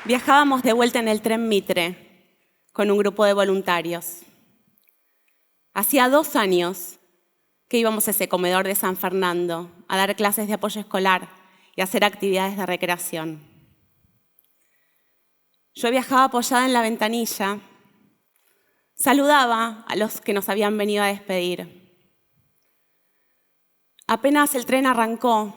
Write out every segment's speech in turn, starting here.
Viajábamos de vuelta en el tren Mitre con un grupo de voluntarios. Hacía 2 años que íbamos a ese comedor de San Fernando a dar clases de apoyo escolar y a hacer actividades de recreación. Yo viajaba apoyada en la ventanilla, saludaba a los que nos habían venido a despedir. Apenas el tren arrancó,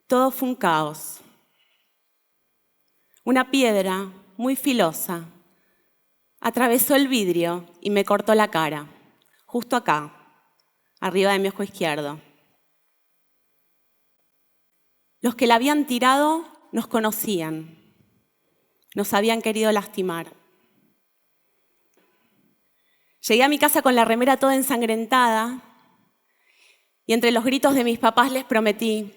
todo fue un caos. Una piedra muy filosa atravesó el vidrio y me cortó la cara, justo acá, arriba de mi ojo izquierdo. Los que la habían tirado nos conocían, nos habían querido lastimar. Llegué a mi casa con la remera toda ensangrentada y entre los gritos de mis papás les prometí: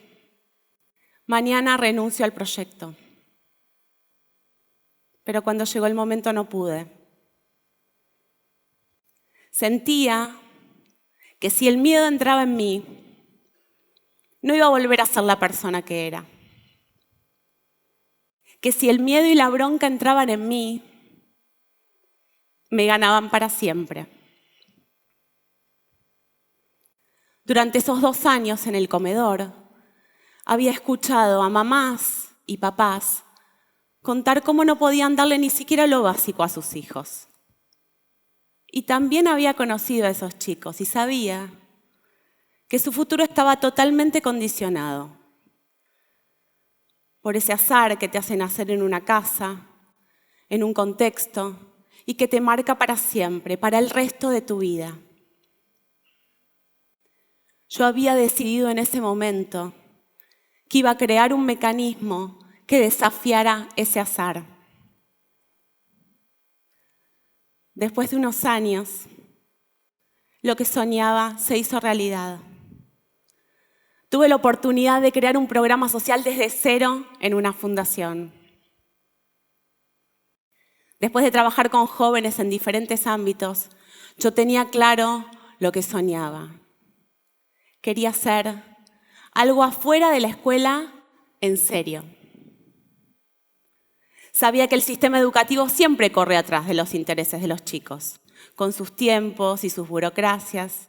mañana renuncio al proyecto. Pero cuando llegó el momento no pude. Sentía que si el miedo entraba en mí, no iba a volver a ser la persona que era. Que si el miedo y la bronca entraban en mí, me ganaban para siempre. Durante esos 2 años en el comedor, había escuchado a mamás y papás contar cómo no podían darle ni siquiera lo básico a sus hijos. Y también había conocido a esos chicos y sabía que su futuro estaba totalmente condicionado por ese azar que te hace nacer en una casa, en un contexto, y que te marca para siempre, para el resto de tu vida. Yo había decidido en ese momento que iba a crear un mecanismo que desafiara ese azar. Después de unos años, lo que soñaba se hizo realidad. Tuve la oportunidad de crear un programa social desde cero en una fundación. Después de trabajar con jóvenes en diferentes ámbitos, yo tenía claro lo que soñaba. Quería hacer algo afuera de la escuela en serio. Sabía que el sistema educativo siempre corre atrás de los intereses de los chicos, con sus tiempos y sus burocracias,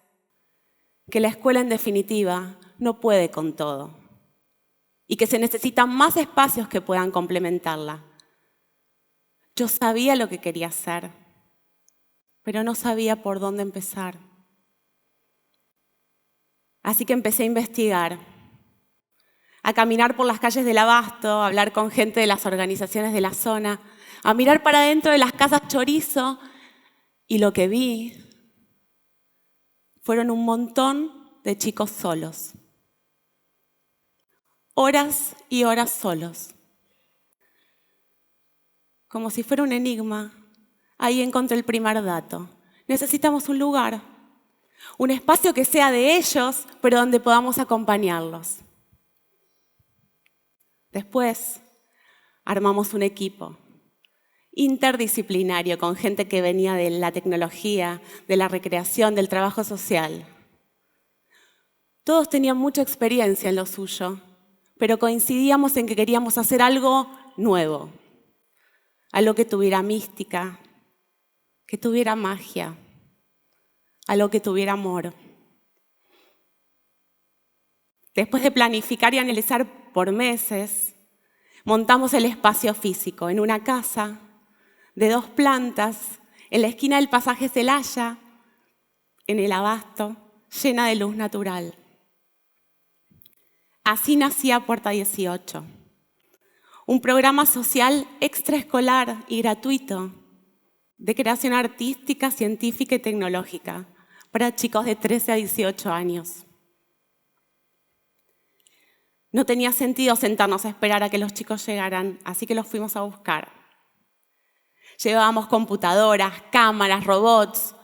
que la escuela en definitiva no puede con todo y que se necesitan más espacios que puedan complementarla. Yo sabía lo que quería hacer, pero no sabía por dónde empezar. Así que empecé a investigar, a caminar por las calles del Abasto, a hablar con gente de las organizaciones de la zona, a mirar para adentro de las casas chorizo, y lo que vi fueron un montón de chicos solos. Horas y horas solos. Como si fuera un enigma, ahí encontré el primer dato. Necesitamos un lugar, un espacio que sea de ellos, pero donde podamos acompañarlos. Después, armamos un equipo interdisciplinario con gente que venía de la tecnología, de la recreación, del trabajo social. Todos tenían mucha experiencia en lo suyo, pero coincidíamos en que queríamos hacer algo nuevo, algo que tuviera mística, que tuviera magia, algo que tuviera amor. Después de planificar y analizar por meses, montamos el espacio físico en una casa de 2 plantas, en la esquina del pasaje Celaya, en el Abasto, llena de luz natural. Así nacía Puerta 18, un programa social extraescolar y gratuito de creación artística, científica y tecnológica para chicos de 13 a 18 años. No tenía sentido sentarnos a esperar a que los chicos llegaran, así que los fuimos a buscar. Llevábamos computadoras, cámaras, robots.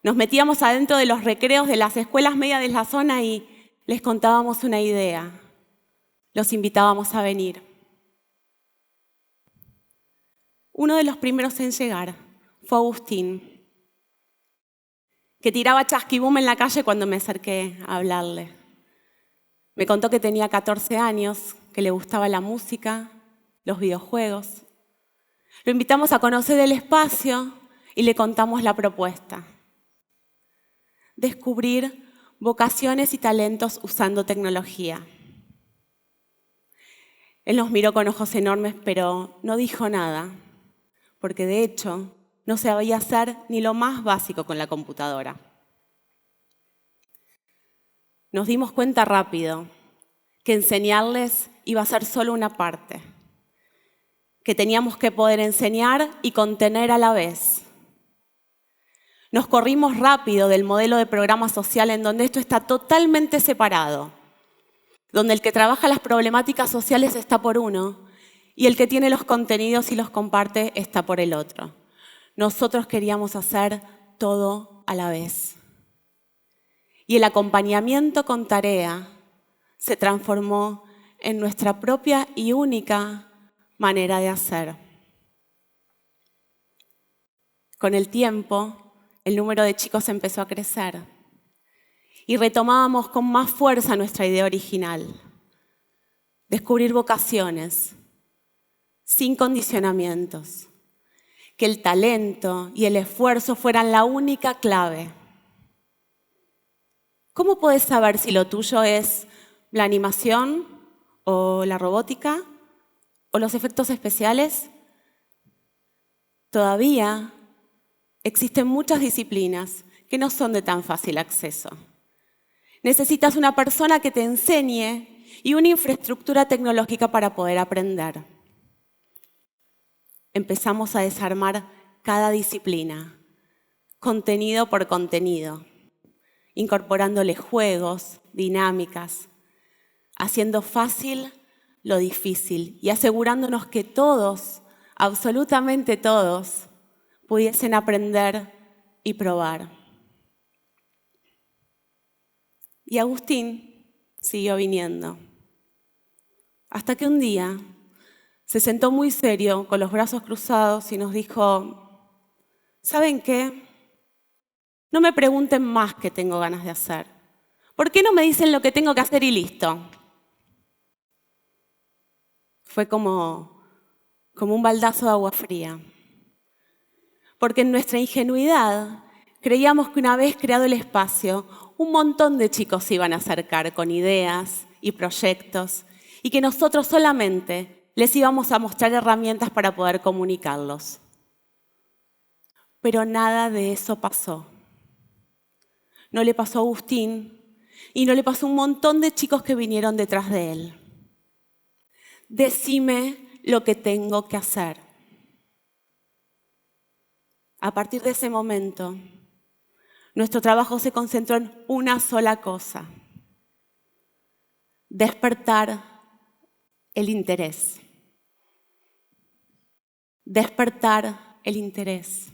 Nos metíamos adentro de los recreos de las escuelas medias de la zona y les contábamos una idea. Los invitábamos a venir. Uno de los primeros en llegar fue Agustín, que tiraba chasquibum en la calle cuando me acerqué a hablarle. Me contó que tenía 14 años, que le gustaba la música, los videojuegos. Lo invitamos a conocer el espacio y le contamos la propuesta. Descubrir vocaciones y talentos usando tecnología. Él nos miró con ojos enormes, pero no dijo nada, porque de hecho no sabía hacer ni lo más básico con la computadora. Nos dimos cuenta rápido que enseñarles iba a ser solo una parte, que teníamos que poder enseñar y contener a la vez. Nos corrimos rápido del modelo de programa social en donde esto está totalmente separado, donde el que trabaja las problemáticas sociales está por uno y el que tiene los contenidos y los comparte está por el otro. Nosotros queríamos hacer todo a la vez. Y el acompañamiento con tarea se transformó en nuestra propia y única manera de hacer. Con el tiempo, el número de chicos empezó a crecer y retomábamos con más fuerza nuestra idea original. Descubrir vocaciones, sin condicionamientos. Que el talento y el esfuerzo fueran la única clave. ¿Cómo puedes saber si lo tuyo es la animación o la robótica o los efectos especiales? Todavía existen muchas disciplinas que no son de tan fácil acceso. Necesitas una persona que te enseñe y una infraestructura tecnológica para poder aprender. Empezamos a desarmar cada disciplina, contenido por contenido, incorporándole juegos, dinámicas, haciendo fácil lo difícil y asegurándonos que todos, absolutamente todos, pudiesen aprender y probar. Y Agustín siguió viniendo, hasta que un día se sentó muy serio, con los brazos cruzados, y nos dijo: ¿saben qué? No me pregunten más qué tengo ganas de hacer. ¿Por qué no me dicen lo que tengo que hacer y listo? Fue como un baldazo de agua fría. Porque en nuestra ingenuidad creíamos que una vez creado el espacio, un montón de chicos se iban a acercar con ideas y proyectos y que nosotros solamente les íbamos a mostrar herramientas para poder comunicarlos. Pero nada de eso pasó. No le pasó a Agustín y no le pasó a un montón de chicos que vinieron detrás de él. Decime lo que tengo que hacer. A partir de ese momento, nuestro trabajo se concentró en una sola cosa: despertar el interés. Despertar el interés.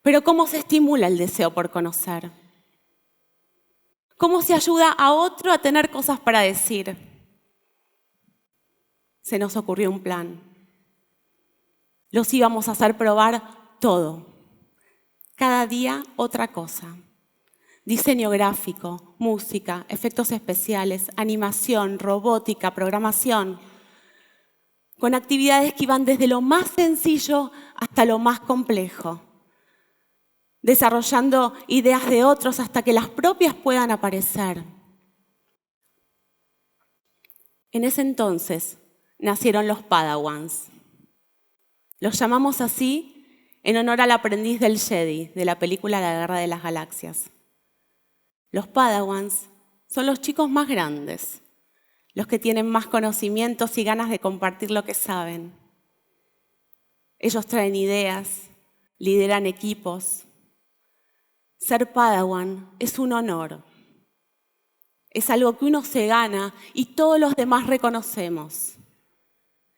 Pero ¿cómo se estimula el deseo por conocer? ¿Cómo se ayuda a otro a tener cosas para decir? Se nos ocurrió un plan. Los íbamos a hacer probar todo. Cada día otra cosa. Diseño gráfico, música, efectos especiales, animación, robótica, programación. Con actividades que iban desde lo más sencillo hasta lo más complejo. Desarrollando ideas de otros hasta que las propias puedan aparecer. En ese entonces nacieron los Padawans. Los llamamos así en honor al aprendiz del Jedi de la película La Guerra de las Galaxias. Los Padawans son los chicos más grandes, los que tienen más conocimientos y ganas de compartir lo que saben. Ellos traen ideas, lideran equipos. Ser Padawan es un honor. Es algo que uno se gana y todos los demás reconocemos.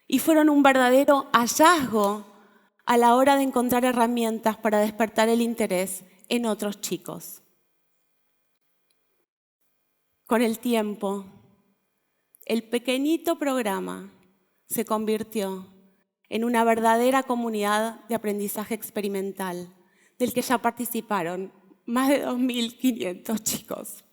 Y fueron un verdadero hallazgo a la hora de encontrar herramientas para despertar el interés en otros chicos. Con el tiempo, el pequeñito programa se convirtió en una verdadera comunidad de aprendizaje experimental, del que ya participaron más de 2.500 chicos.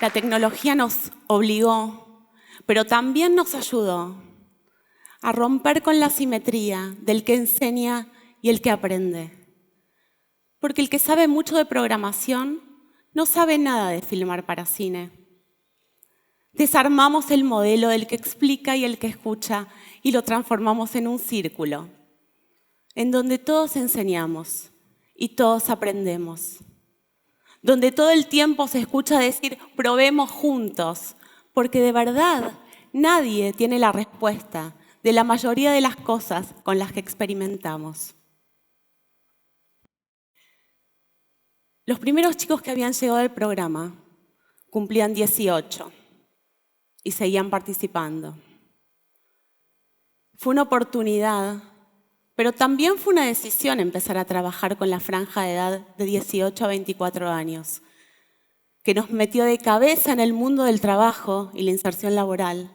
La tecnología nos obligó, pero también nos ayudó a romper con la simetría del que enseña y el que aprende. Porque el que sabe mucho de programación no sabe nada de filmar para cine. Desarmamos el modelo del que explica y el que escucha y lo transformamos en un círculo, en donde todos enseñamos y todos aprendemos, donde todo el tiempo se escucha decir probemos juntos, porque de verdad nadie tiene la respuesta de la mayoría de las cosas con las que experimentamos. Los primeros chicos que habían llegado al programa cumplían 18 y seguían participando. Fue una oportunidad, pero también fue una decisión empezar a trabajar con la franja de edad de 18 a 24 años, que nos metió de cabeza en el mundo del trabajo y la inserción laboral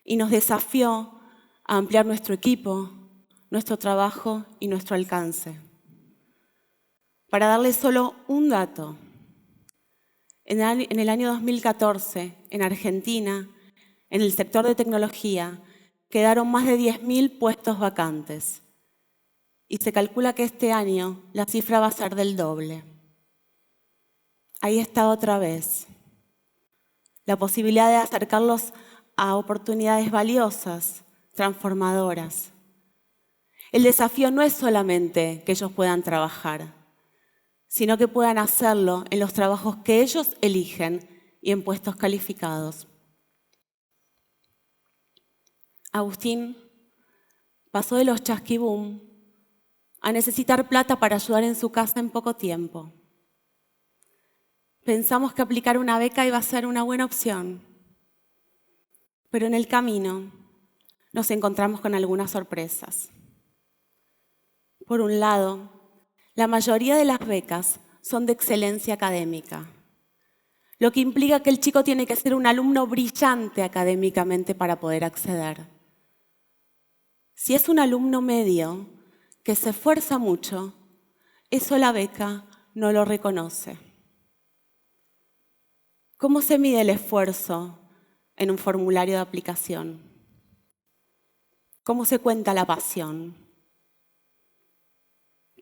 y nos desafió a ampliar nuestro equipo, nuestro trabajo y nuestro alcance. Para darles solo un dato, en el año 2014, en Argentina, en el sector de tecnología, quedaron más de 10.000 puestos vacantes. Y se calcula que este año la cifra va a ser del doble. Ahí está otra vez. La posibilidad de acercarlos a oportunidades valiosas, transformadoras. El desafío no es solamente que ellos puedan trabajar, sino que puedan hacerlo en los trabajos que ellos eligen y en puestos calificados. Agustín pasó de los chasquibum a necesitar plata para ayudar en su casa en poco tiempo. Pensamos que aplicar una beca iba a ser una buena opción, pero en el camino nos encontramos con algunas sorpresas. Por un lado, la mayoría de las becas son de excelencia académica, lo que implica que el chico tiene que ser un alumno brillante académicamente para poder acceder. Si es un alumno medio que se esfuerza mucho, eso la beca no lo reconoce. ¿Cómo se mide el esfuerzo en un formulario de aplicación? ¿Cómo se cuenta la pasión?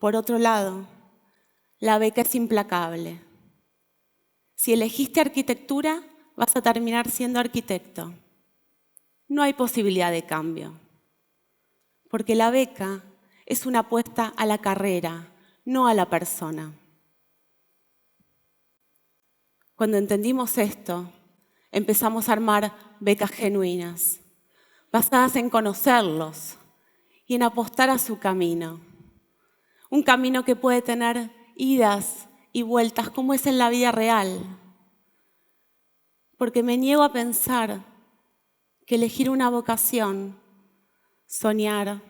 Por otro lado, la beca es implacable. Si elegiste arquitectura, vas a terminar siendo arquitecto. No hay posibilidad de cambio, porque la beca es una apuesta a la carrera, no a la persona. Cuando entendimos esto, empezamos a armar becas genuinas, basadas en conocerlos y en apostar a su camino. Un camino que puede tener idas y vueltas como es en la vida real. Porque me niego a pensar que elegir una vocación, soñar,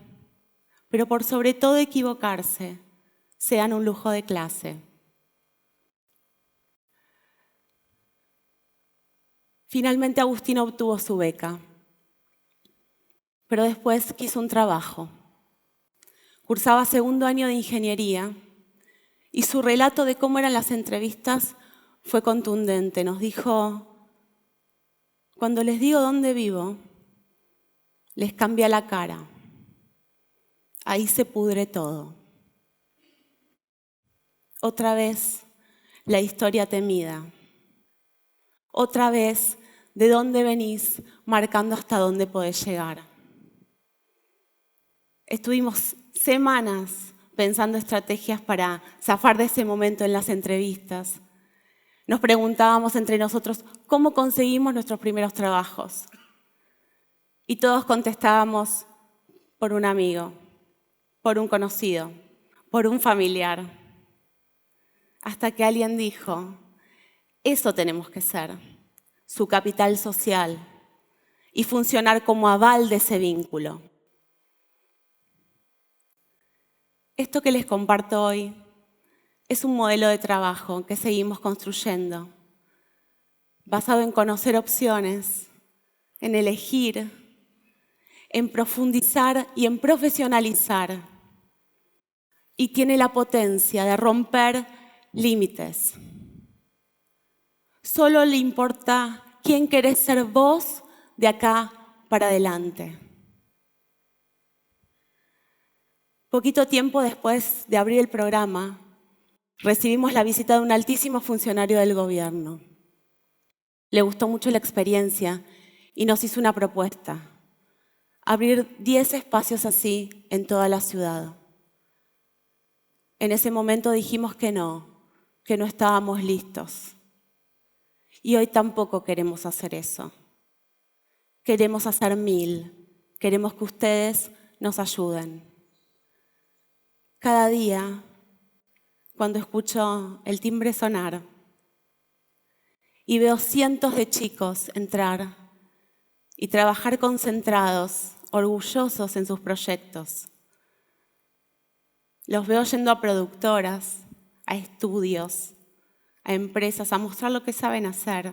pero por sobre todo equivocarse, sean un lujo de clase. Finalmente Agustín obtuvo su beca, pero después quiso un trabajo. Cursaba segundo año de ingeniería y su relato de cómo eran las entrevistas fue contundente. Nos dijo: cuando les digo dónde vivo, les cambia la cara. Ahí se pudre todo. Otra vez la historia temida. Otra vez de dónde venís, marcando hasta dónde podés llegar. Estuvimos semanas pensando estrategias para zafar de ese momento en las entrevistas. Nos preguntábamos entre nosotros cómo conseguimos nuestros primeros trabajos. Y todos contestábamos: por un amigo, por un conocido, por un familiar. Hasta que alguien dijo: eso tenemos que ser, su capital social, y funcionar como aval de ese vínculo. Esto que les comparto hoy es un modelo de trabajo que seguimos construyendo, basado en conocer opciones, en elegir, en profundizar y en profesionalizar. Y tiene la potencia de romper límites. Solo le importa quién querés ser vos de acá para adelante. Poquito tiempo después de abrir el programa, recibimos la visita de un altísimo funcionario del gobierno. Le gustó mucho la experiencia y nos hizo una propuesta: abrir 10 espacios así en toda la ciudad. En ese momento dijimos que no estábamos listos. Y hoy tampoco queremos hacer eso. Queremos hacer 1000. Queremos que ustedes nos ayuden. Cada día, cuando escucho el timbre sonar y veo cientos de chicos entrar y trabajar concentrados, orgullosos en sus proyectos, los veo yendo a productoras, a estudios, a empresas, a mostrar lo que saben hacer.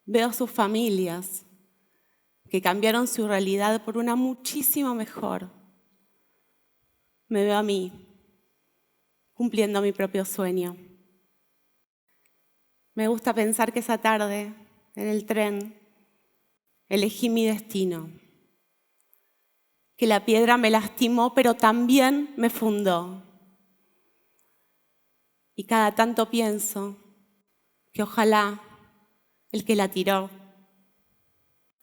Veo sus familias que cambiaron su realidad por una muchísimo mejor. Me veo a mí cumpliendo mi propio sueño. Me gusta pensar que esa tarde, en el tren, elegí mi destino. Que la piedra me lastimó, pero también me fundó. Y cada tanto pienso que ojalá el que la tiró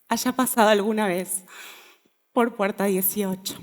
haya pasado alguna vez por puerta 18.